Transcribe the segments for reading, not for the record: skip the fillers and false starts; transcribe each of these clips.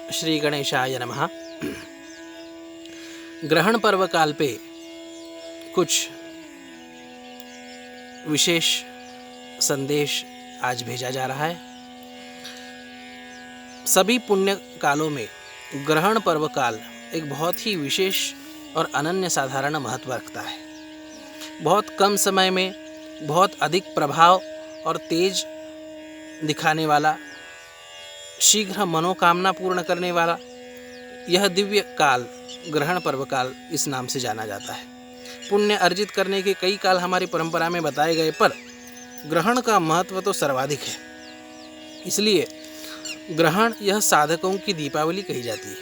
श्री गणेशाय नमः। ग्रहण पर्व काल पे कुछ विशेष संदेश आज भेजा जा रहा है। सभी पुण्य कालों में ग्रहण पर्व काल एक बहुत ही विशेष और अनन्य साधारण महत्व रखता है। बहुत कम समय में बहुत अधिक प्रभाव और तेज दिखाने वाला, शीघ्र मनोकामना पूर्ण करने वाला यह दिव्य काल ग्रहण पर्व काल इस नाम से जाना जाता है। पुण्य अर्जित करने के कई काल हमारी परंपरा में बताए गए, पर ग्रहण का महत्व तो सर्वाधिक है। इसलिए ग्रहण यह साधकों की दीपावली कही जाती है।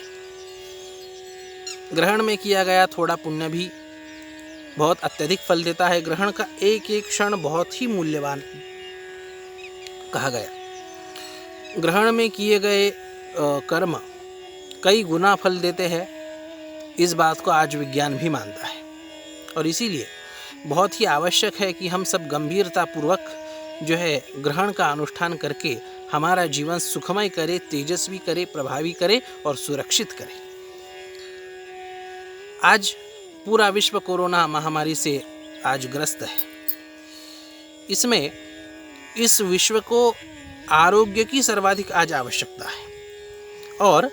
ग्रहण में किया गया थोड़ा पुण्य भी बहुत अत्यधिक फल देता है। ग्रहण का एक एक क्षण बहुत ही मूल्यवान कहा गया। ग्रहण में किए गए कर्म कई गुना फल देते हैं, इस बात को आज विज्ञान भी मानता है। और इसीलिए बहुत ही आवश्यक है कि हम सब गंभीरता पूर्वक ग्रहण का अनुष्ठान करके हमारा जीवन सुखमय करे, तेजस्वी करे, प्रभावी करे और सुरक्षित करे। आज पूरा विश्व कोरोना महामारी से आज ग्रस्त है। इसमें इस विश्व को आरोग्य की सर्वाधिक आज आवश्यकता है। और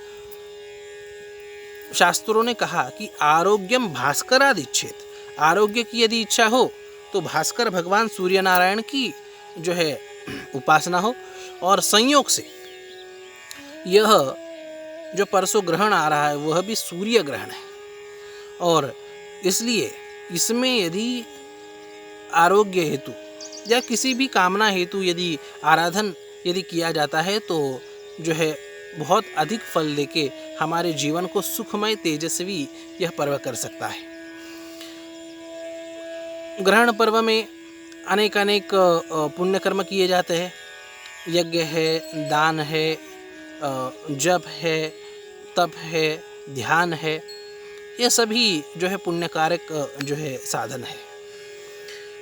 शास्त्रों ने कहा कि आरोग्यम भास्करादिच्छेद, आरोग्य की यदि इच्छा हो तो भास्कर भगवान सूर्य नारायण की उपासना हो। और संयोग से यह जो परसों ग्रहण आ रहा है वह भी सूर्य ग्रहण है। और इसलिए इसमें यदि आरोग्य हेतु या किसी भी कामना हेतु यदि आराधन यदि किया जाता है तो बहुत अधिक फल देके हमारे जीवन को सुखमय तेजस्वी यह पर्व कर सकता है। ग्रहण पर्व में अनेक पुण्य कर्म किए जाते हैं। यज्ञ है, दान है, जप है, तप है, ध्यान है, ये सभी पुण्यकारक साधन है।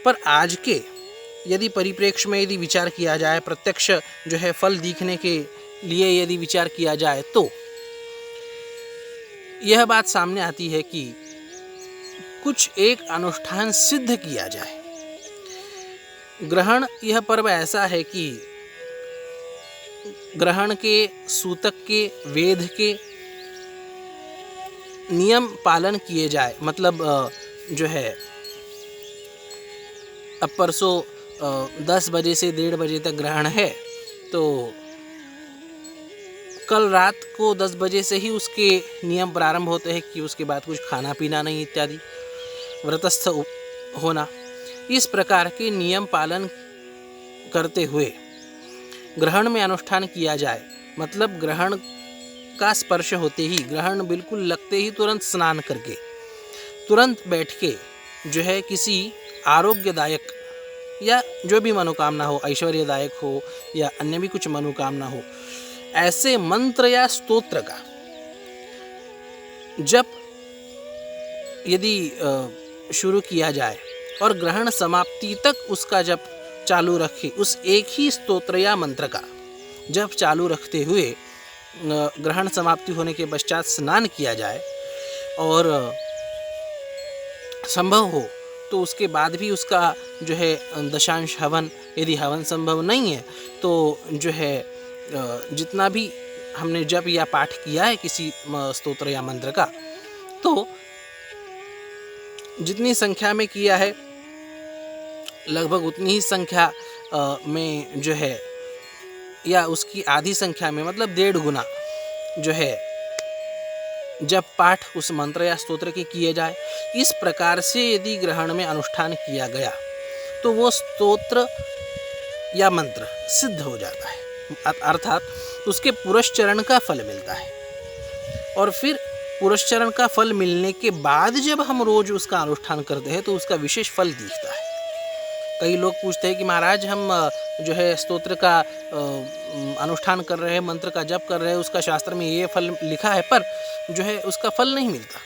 पर आज के यदि परिप्रेक्ष्य में यदि विचार किया जाए, प्रत्यक्ष फल दिखने के लिए यदि विचार किया जाए तो यह बात सामने आती है कि कुछ एक अनुष्ठान सिद्ध किया जाए। ग्रहण यह पर्व ऐसा है कि ग्रहण के, सूतक के, वेद के नियम पालन किए जाए। मतलब अब परसों 10 बजे से 1:30 बजे तक ग्रहण है, तो कल रात को 10 बजे से ही उसके नियम प्रारंभ होते हैं कि उसके बाद कुछ खाना पीना नहीं इत्यादि, व्रतस्थ होना। इस प्रकार के नियम पालन करते हुए ग्रहण में अनुष्ठान किया जाए। मतलब ग्रहण का स्पर्श होते ही, ग्रहण बिल्कुल लगते ही तुरंत स्नान करके, तुरंत बैठ के किसी आरोग्यदायक या जो भी मनोकामना हो, ऐश्वर्यदायक हो या अन्य भी कुछ मनोकामना हो, ऐसे मंत्र या स्तोत्र का जप यदि शुरू किया जाए और ग्रहण समाप्ति तक उसका जप चालू रखे, उस एक ही स्तोत्र या मंत्र का जप चालू रखते हुए ग्रहण समाप्ति होने के पश्चात स्नान किया जाए और संभव हो तो उसके बाद भी उसका दशांश हवन, यदि हवन संभव नहीं है तो जितना भी हमने जप या पाठ किया है किसी स्तोत्र या मंत्र का, तो जितनी संख्या में किया है लगभग उतनी ही संख्या में या उसकी आधी संख्या में, मतलब 1.5 गुना जब पाठ उस मंत्र या स्तोत्र के किए जाए। इस प्रकार से यदि ग्रहण में अनुष्ठान किया गया तो वो स्तोत्र या मंत्र सिद्ध हो जाता है, अर्थात उसके पुरस्चरण का फल मिलता है। और फिर पुरस्चरण का फल मिलने के बाद जब हम रोज उसका अनुष्ठान करते हैं तो उसका विशेष फल दिखता है। कई लोग पूछते हैं कि महाराज हम स्तोत्र का अनुष्ठान कर रहे हैं, मंत्र का जप कर रहे हैं, उसका शास्त्र में ये फल लिखा है, पर उसका फल नहीं मिलता,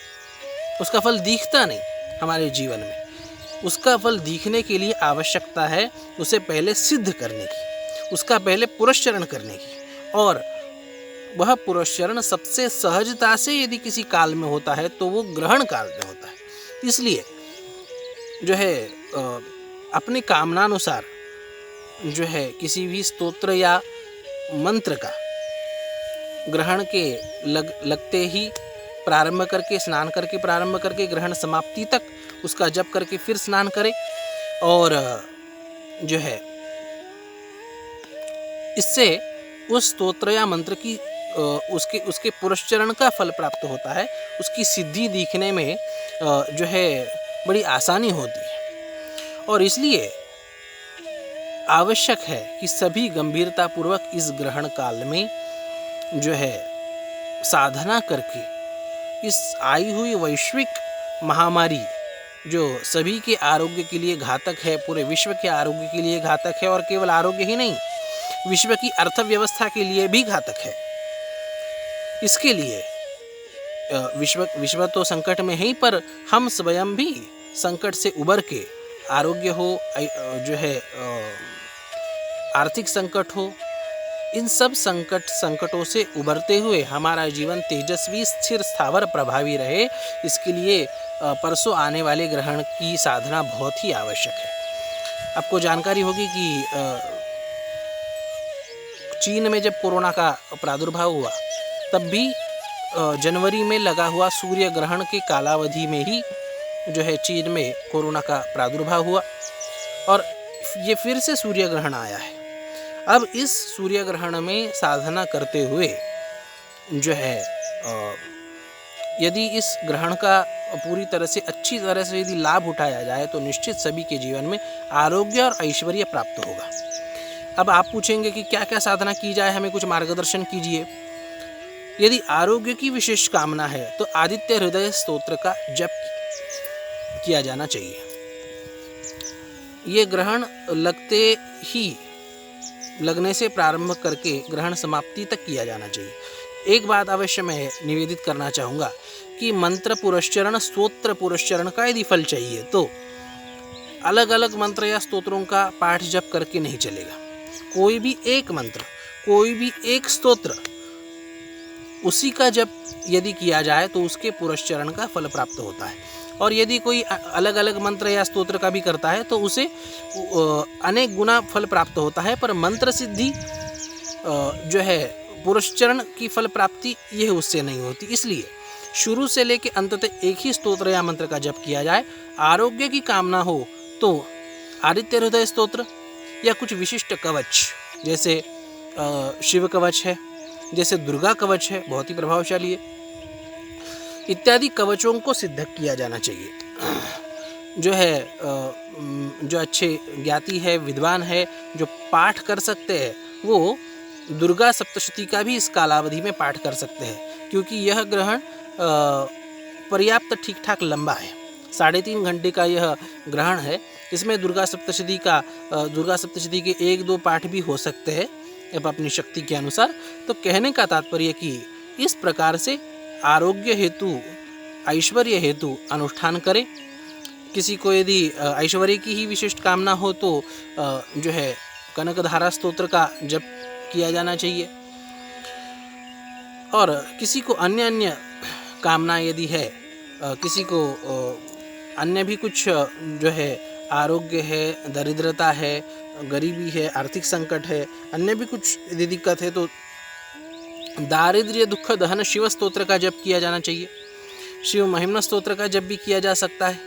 उसका फल दिखता नहीं हमारे जीवन में। उसका फल दिखने के लिए आवश्यकता है उसे पहले सिद्ध करने की, उसका पहले पुरस्चरण करने की। और वह पुरस्चरण सबसे सहजता से यदि किसी काल में होता है तो वो ग्रहण काल में होता है। इसलिए जो है अपने कामनानुसार जो है किसी भी स्तोत्र या मंत्र का ग्रहण के लगते ही प्रारंभ करके, स्नान करके प्रारंभ करके ग्रहण समाप्ति तक उसका जप करके फिर स्नान करे, और जो है इससे उस स्तोत्र या मंत्र की उसके पुरस्चरण का फल प्राप्त होता है, उसकी सिद्धि दिखने में जो है बड़ी आसानी होती है। और इसलिए आवश्यक है कि सभी गंभीरता पूर्वक इस ग्रहण काल में जो है साधना करके इस आई हुई वैश्विक महामारी जो सभी के आरोग्य के लिए घातक है, पूरे विश्व के आरोग्य के लिए घातक है, और केवल आरोग्य ही नहीं, विश्व की अर्थव्यवस्था के लिए भी घातक है। इसके लिए विश्व तो संकट में है ही, पर हम स्वयं भी संकट से उबर के, आरोग्य हो, जो है आर्थिक संकट हो, इन सब संकटों से उबरते हुए हमारा जीवन तेजस्वी, स्थिर, स्थावर, प्रभावी रहे, इसके लिए परसों आने वाले ग्रहण की साधना बहुत ही आवश्यक है। आपको जानकारी होगी कि चीन में जब कोरोना का प्रादुर्भाव हुआ तब भी जनवरी में लगा हुआ सूर्य ग्रहण के कालावधि में ही जो है चीन में कोरोना का प्रादुर्भाव हुआ, और ये फिर से सूर्य ग्रहण आया है। अब इस सूर्य ग्रहण में साधना करते हुए जो है यदि इस ग्रहण का पूरी तरह से, अच्छी तरह से यदि लाभ उठाया जाए तो निश्चित सभी के जीवन में आरोग्य और ऐश्वर्य प्राप्त होगा। अब आप पूछेंगे कि क्या क्या साधना की जाए, हमें कुछ मार्गदर्शन कीजिए। यदि आरोग्य की विशेष कामना है तो आदित्य हृदय स्तोत्र का जप किया जाना चाहिए। ये ग्रहण लगने से प्रारंभ करके ग्रहण समाप्ति तक किया जाना चाहिए। एक बात अवश्य मैं निवेदित करना चाहूँगा कि मंत्र पुरस्चरण, स्तोत्र पुरस्चरण का यदि फल चाहिए तो अलग अलग मंत्र या स्तोत्रों का पाठ जप करके नहीं चलेगा। कोई भी एक मंत्र, कोई भी एक स्तोत्र, उसी का जप यदि किया जाए तो उसके पुरस्चरण का फल प्राप्त होता है। और यदि कोई अलग अलग मंत्र या स्तोत्र का भी करता है तो उसे अनेक गुना फल प्राप्त होता है, पर मंत्र सिद्धि जो है पुरस्चरण की फल प्राप्ति यह उससे नहीं होती। इसलिए शुरू से लेकर अंत तक एक ही स्तोत्र या मंत्र का जप किया जाए। आरोग्य की कामना हो तो आदित्य हृदय स्तोत्र या कुछ विशिष्ट कवच, जैसे शिव कवच है, जैसे दुर्गा कवच है, बहुत ही प्रभावशाली है, इत्यादि कवचों को सिद्ध किया जाना चाहिए। जो है जो अच्छे ज्ञाती है, विद्वान है, जो पाठ कर सकते हैं, वो दुर्गा सप्तशती का भी इस कालावधि में पाठ कर सकते हैं, क्योंकि यह ग्रहण पर्याप्त ठीक ठाक लंबा है। 3.5 घंटे का यह ग्रहण है। इसमें दुर्गा सप्तशती के 1-2 पाठ भी हो सकते हैं अब अपनी शक्ति के अनुसार। तो कहने का तात्पर्य कि इस प्रकार से आरोग्य हेतु, ऐश्वर्य हेतु अनुष्ठान करें। किसी को यदि ऐश्वर्य की ही विशिष्ट कामना हो तो जो है कनकधारा स्तोत्र का जप किया जाना चाहिए। और किसी को अन्य कामना यदि है, किसी को अन्य भी कुछ जो है आरोग्य है, दरिद्रता है, गरीबी है, आर्थिक संकट है, अन्य भी कुछ यदि दिक्कत है तो दारिद्र्य दुख दहन शिव स्तोत्र का जप किया जाना चाहिए। शिव महिम्न स्तोत्र का जप भी किया जा सकता है।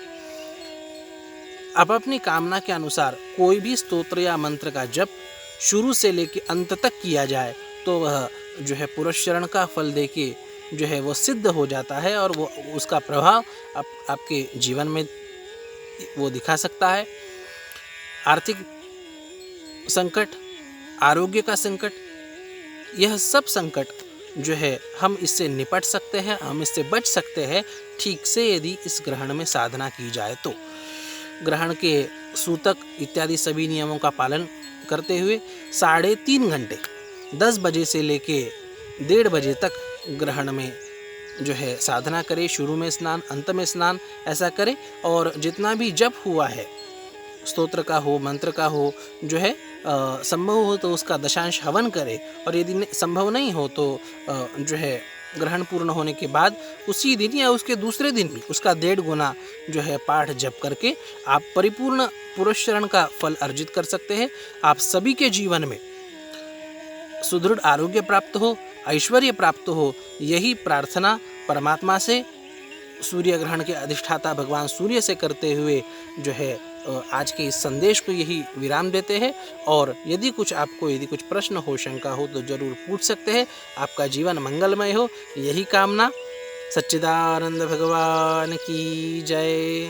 अब अपनी कामना के अनुसार कोई भी स्तोत्र या मंत्र का जप शुरू से लेकर अंत तक किया जाए तो वह जो है पुरस्चरण का फल देके जो है वो सिद्ध हो जाता है, और वो उसका प्रभाव आपके जीवन में वो दिखा सकता है। आर्थिक संकट, आरोग्य का संकट, यह सब संकट जो है हम इससे निपट सकते हैं, हम इससे बच सकते हैं ठीक से यदि इस ग्रहण में साधना की जाए तो। ग्रहण के सूतक इत्यादि सभी नियमों का पालन करते हुए 3.5 घंटे 10 बजे से लेके 1:30 बजे तक ग्रहण में जो है साधना करें। शुरू में स्नान, अंत में स्नान, ऐसा करें। और जितना भी जप हुआ है, स्तोत्र का हो, मंत्र का हो, जो है संभव हो तो उसका दशांश हवन करे, और यदि संभव नहीं हो तो जो है ग्रहण पूर्ण होने के बाद उसी दिन या उसके दूसरे दिन भी उसका 1.5 गुना जो है पाठ जप करके आप परिपूर्ण पुरुषचरण का फल अर्जित कर सकते हैं। आप सभी के जीवन में सुदृढ़ आरोग्य प्राप्त हो, ऐश्वर्य प्राप्त हो, यही प्रार्थना परमात्मा से, सूर्य ग्रहण के अधिष्ठाता भगवान सूर्य से करते हुए जो है आज के इस संदेश को यही विराम देते हैं। और यदि कुछ प्रश्न हो, शंका हो तो जरूर पूछ सकते हैं। आपका जीवन मंगलमय हो, यही कामना। सच्चिदानंद भगवान की जय।